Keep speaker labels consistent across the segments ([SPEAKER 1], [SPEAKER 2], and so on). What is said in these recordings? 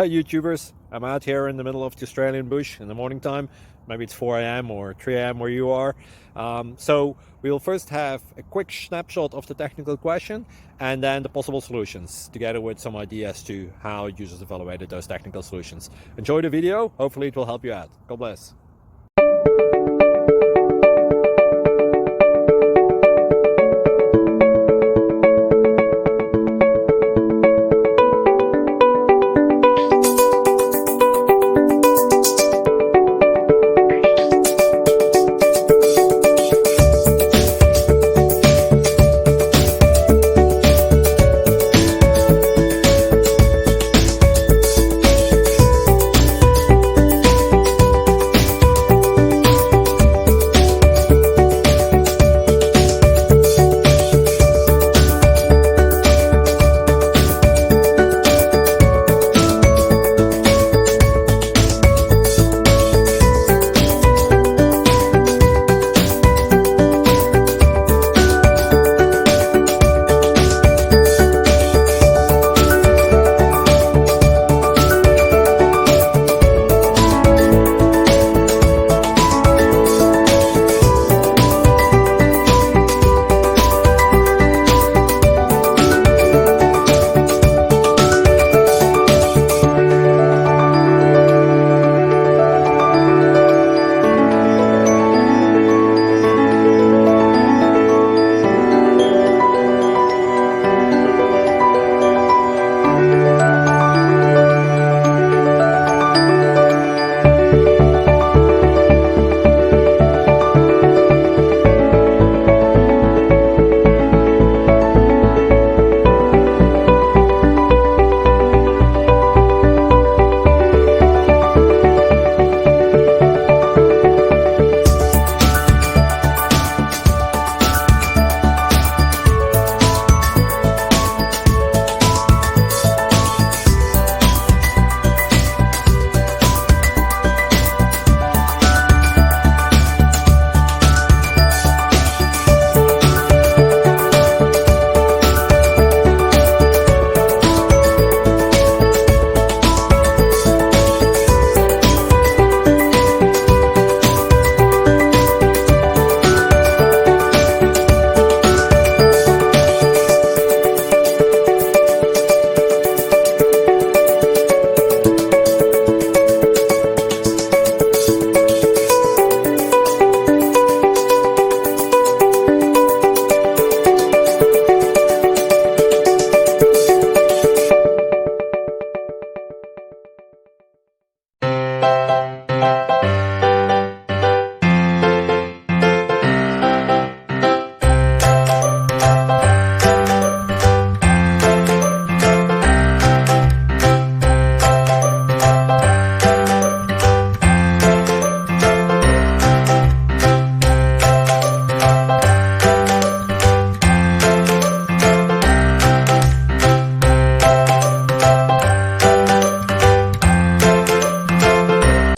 [SPEAKER 1] Hi YouTubers, I'm out here in the middle of the Australian bush in the morning time. Maybe it's 4 a.m. or 3 a.m. where you are. So we'll first have a quick snapshot of the technical question and then the possible solutions, together with some ideas to how users evaluated those technical solutions. Enjoy the video, hopefully it will help you out. God bless.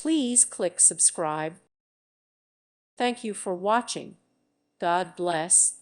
[SPEAKER 2] Please click subscribe. Thank you for watching. God bless.